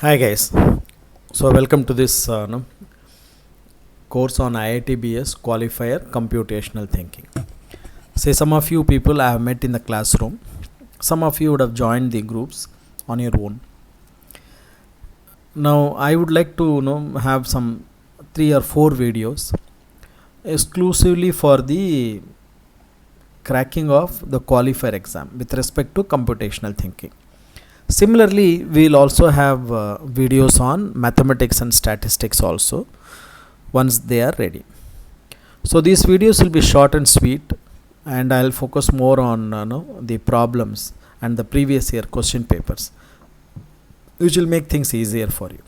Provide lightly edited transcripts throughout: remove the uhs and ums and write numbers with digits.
Hi guys, so welcome to this course on IIT BS Qualifier Computational Thinking. Say some of you people I have met in the classroom, some of you would have joined the groups on your own. Now I would like to have some 3 or 4 videos exclusively for the cracking of the qualifier exam with respect to computational thinking. Similarly, we'll also have videos on mathematics and statistics also once they are ready. So these videos will be short and sweet, and I'll focus more on the problems and the previous year question papers, which will make things easier for you.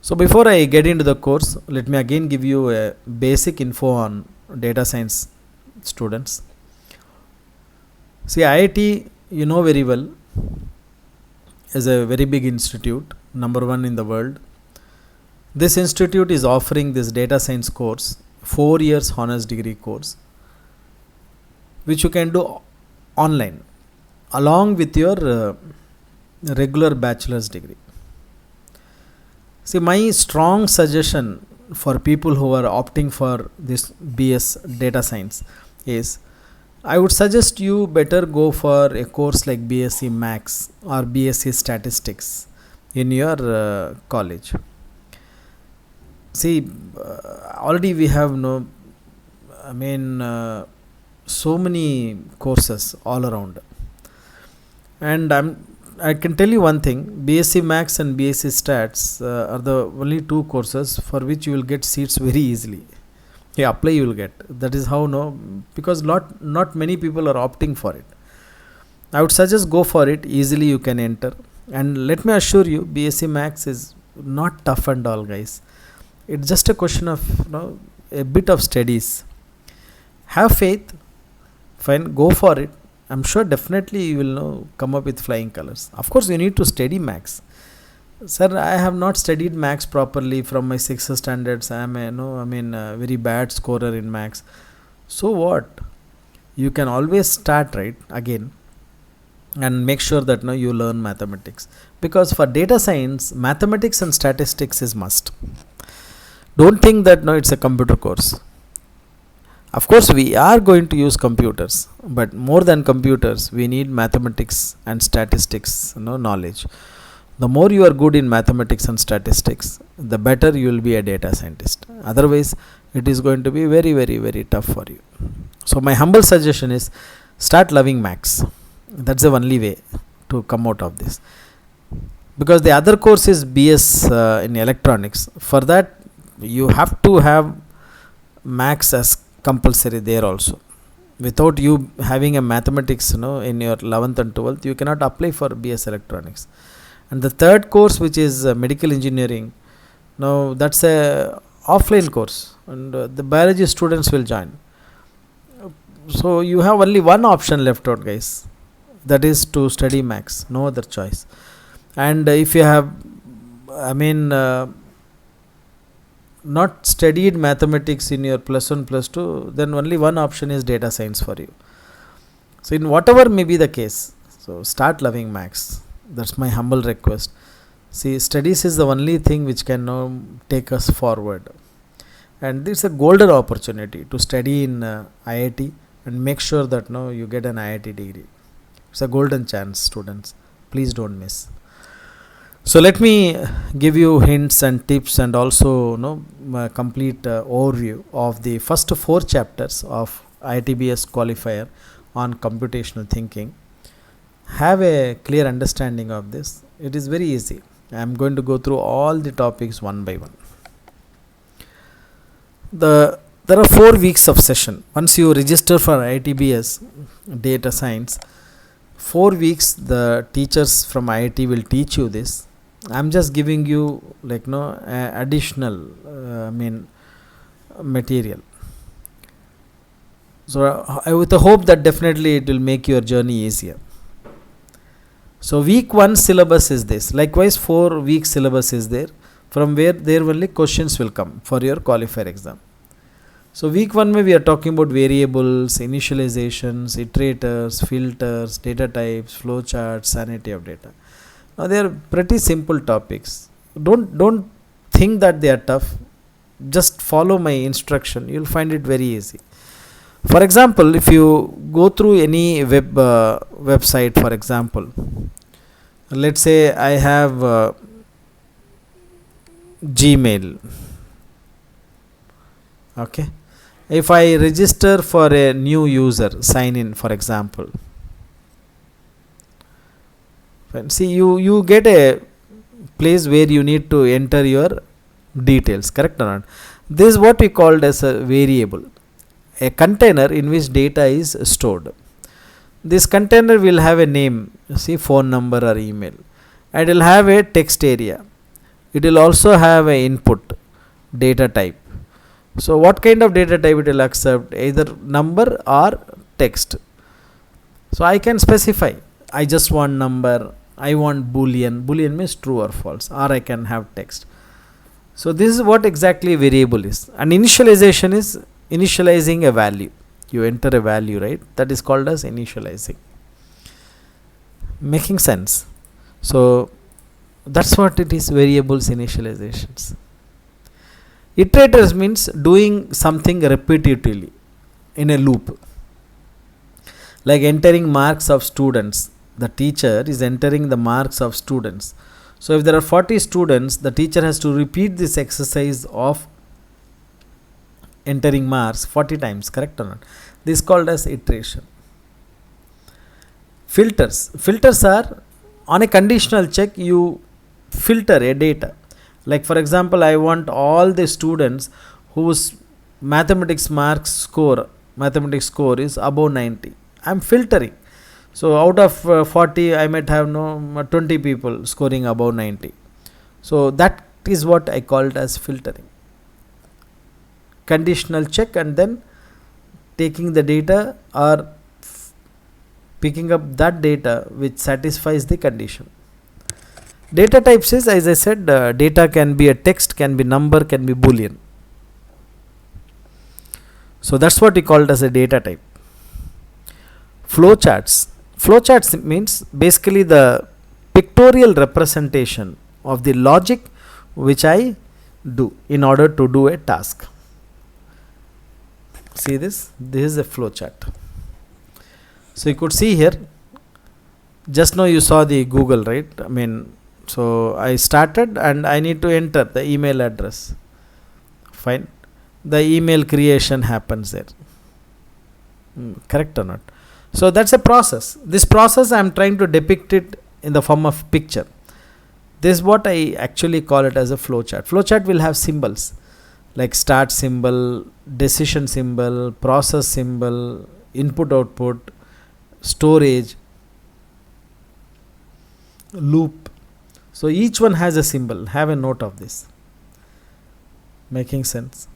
So before I get into the course, let me again give you a basic info on data science students. See, IIT, you know very well, is a very big institute, number 1 in the world. This institute is offering this data science course, 4 years honors degree course, which you can do online along with your regular bachelor's degree. See, my strong suggestion for people who are opting for this BS data science is, I would suggest you better go for a course like BSc Maths or BSc Statistics in your college. See, already we have so many courses all around, and I can tell you one thing: BSc Maths and BSc Stats are the only 2 courses for which you will get seats very easily. Apply, you will get. That is how because not many people are opting for it. I would suggest go for it. Easily you can enter, and let me assure you, BSc Maths is not tough and all, guys. It's just a question of a bit of studies. Have faith. Fine, go for it. I'm sure definitely you will come up with flying colors. Of course, you need to study Maths. Sir, I have not studied Maths properly from my 6th standards. I am a very bad scorer in Maths. So what? You can always start right again and make sure that you learn mathematics, because for data science, mathematics and statistics is must. Don't think that it's a computer course. Of course, we are going to use computers, but more than computers, we need mathematics and statistics knowledge. The more you are good in mathematics and statistics, the better you will be a data scientist. Otherwise, it is going to be very, very, very tough for you. So my humble suggestion is, start loving Maths. That's the only way to come out of this. Because the other course is BS in electronics. For that, you have to have Maths as compulsory there also. Without you having a mathematics in your 11th and 12th, you cannot apply for BS electronics. And the third course, which is medical engineering, now that's a offline course, and the biology students will join. So you have only one option left out, guys. That is to study Maths, no other choice. And if you have, not studied mathematics in your +1, +2, then only one option is data science for you. So in whatever may be the case, so start loving Maths. That's my humble request. See, studies is the only thing which can take us forward, and it's a golden opportunity to study in IIT and make sure that you get an IIT degree. It's a golden chance, students. Please don't miss. So let me give you hints and tips, and also a complete overview of the first 4 chapters of IITBS qualifier on computational thinking. Have a clear understanding of this. It is very easy. I am going to go through all the topics one by one. There are 4 weeks of session. Once you register for IITBS data science, 4 weeks the teachers from IIT will teach you this. I am just giving you additional material. So with the hope that definitely it will make your journey easier. So week 1 syllabus is this. Likewise, 4 week syllabus is there, from where there only questions will come for your qualifier exam. So week 1 we are talking about variables, initializations, iterators, filters, data types, flowcharts, sanity of data. Now they are pretty simple topics. Don't think that they are tough. Just follow my instruction. You'll find it very easy. For example, if you go through any website, for example, let's say I have Gmail. Okay. If I register for a new user, sign in, for example. See, you get a place where you need to enter your details, correct or not? This is what we called as a variable, a container in which data is stored. This container will have a name, see, phone number or email, and it will have a text area. It will also have a input data type. So what kind of data type it will accept? Either number or text. So I can specify, I just want number, I want boolean. Boolean means true or false, or I can have text. So this is what exactly variable is. And initialization is initializing a value. You enter a value, right? That is called as initializing. Making sense? So that's what it is, variables initializations. Iterators means doing something repetitively in a loop. Like entering marks of students. The teacher is entering the marks of students. So if there are 40 students, the teacher has to repeat this exercise of entering marks 40 times, correct or not? This is called as iteration. Filters. Filters are on a conditional check, you filter a data. Like for example, I want all the students whose mathematics score is above 90. I am filtering. So out of 40, I might have 20 people scoring above 90. So that is what I called as filtering. Conditional check and then taking the data or picking up that data which satisfies the condition. Data types is, as I said, data can be a text, can be number, can be boolean. So that's what we called as a data type. Flowcharts. Flowcharts means basically the pictorial representation of the logic which I do in order to do a task. See this? This is a flowchart. So you could see here, just now you saw the Google, right? So I started and I need to enter the email address. Fine. The email creation happens there. Correct or not? So that's a process. This process I am trying to depict it in the form of picture. This is what I actually call it as a flowchart. Flowchart will have symbols like start symbol, decision symbol, process symbol, input output, storage, loop. So each one has a symbol. Have a note of this. Making sense?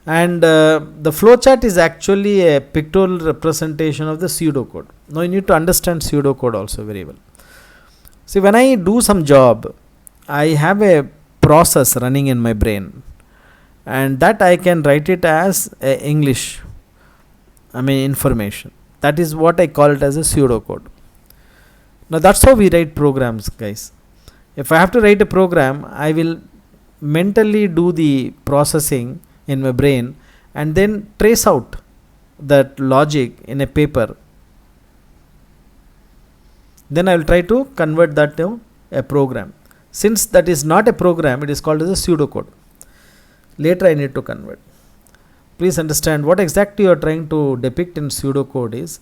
And the flowchart is actually a pictorial representation of the pseudocode. Now you need to understand pseudocode also very well. See, when I do some job, I have a process running in my brain, and that I can write it as English, information. That is what I call it as a pseudocode. Now that's how we write programs, guys. If I have to write a program, I will mentally do the processing in my brain and then trace out that logic in a paper. Then I will try to convert that to a program. Since that is not a program, it is called as a pseudocode. Later I need to convert. Please understand what exactly you are trying to depict in pseudocode is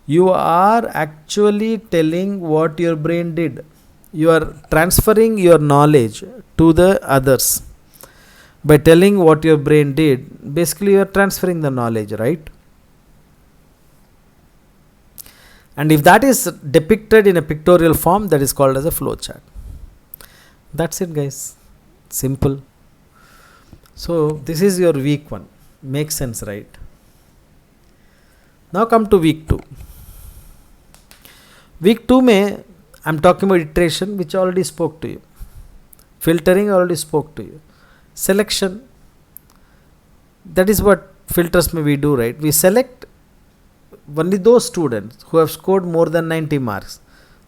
you are actually telling what your brain did. You are transferring your knowledge to the others. By telling what your brain did, basically you are transferring the knowledge, right? And if that is depicted in a pictorial form, that is called as a flowchart. That's it, guys. Simple. So this is your week 1. Makes sense, right? Now come to week 2. Week 2 mein I'm talking about iteration, which I already spoke to you. Filtering, I already spoke to you. Selection, that is what filters may we do, right? We select only those students who have scored more than 90 marks.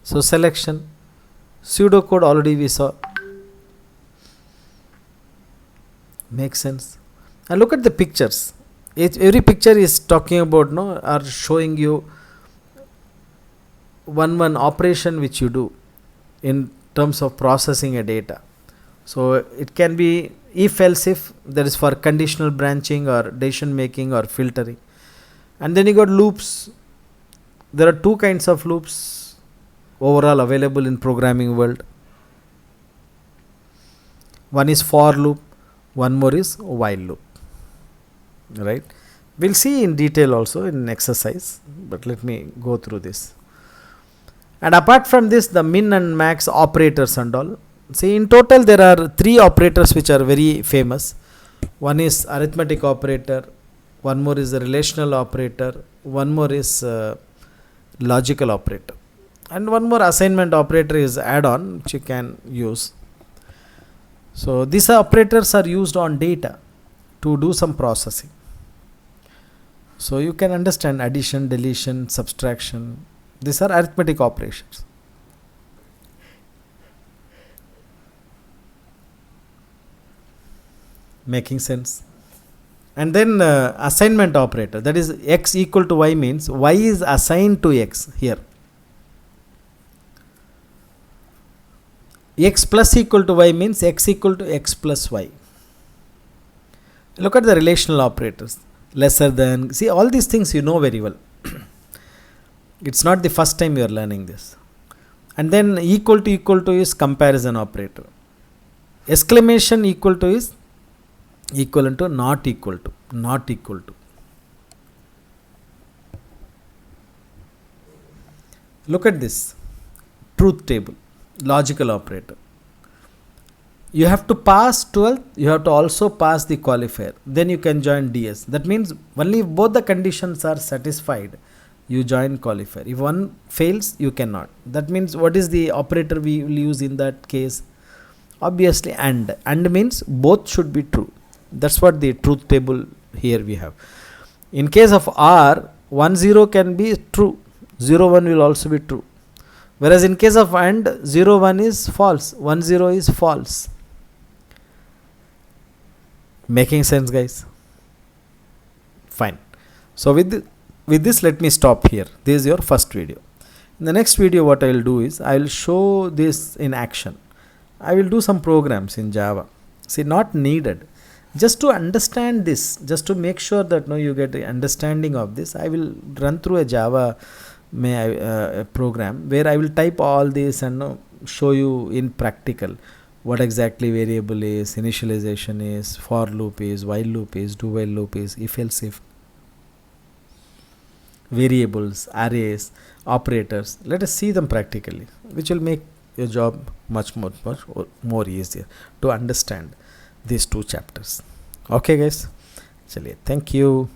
So selection. Pseudocode already we saw. Makes sense. And look at the pictures. Every picture is talking about, no, or showing you one operation which you do in terms of processing a data. So it can be if else if, that is for conditional branching or decision making or filtering. And then you got loops. There are two kinds of loops overall available in programming world. One is for loop, one more is while loop, right? We'll see in detail also in exercise, but let me go through this. And apart from this, the min and max operators and all. See, in total there are 3 operators which are very famous. One is arithmetic operator, one more is the relational operator, one more is logical operator, and one more assignment operator is add-on which you can use. So these operators are used on data to do some processing. So you can understand addition, deletion, subtraction. These are arithmetic operations. Making sense? And then assignment operator, that is x equal to y, means y is assigned to x here. X plus equal to y means x equal to x plus y. Look at the relational operators. Lesser than, see, all these things you know very well. It's not the first time you are learning this. And then equal to is comparison operator. Exclamation equal to is equivalent to not equal to, not equal to. Look at this truth table, logical operator. You have to pass 12th, you have to also pass the qualifier, then you can join DS. That means only if both the conditions are satisfied, you join qualifier. If one fails, you cannot. That means what is the operator we will use in that case? Obviously and means both should be true. That's what the truth table here we have. In case of R, 1 0 can be true, 0 1 will also be true. Whereas in case of AND, 0 1 is false, 1 0 is false. Making sense, guys? Fine. So with this, let me stop here. This is your first video. In the next video, what I will do is I will show this in action. I will do some programs in Java. See, not needed. Just to understand this, just to make sure that you get the understanding of this, I will run through a Java program where I will type all this and show you in practical what exactly variable is, initialization is, for loop is, while loop is, do while loop is, if else if, variables, arrays, operators. Let us see them practically, which will make your job much more easier to understand these 2 chapters. Okay, guys. Chaliye, thank you.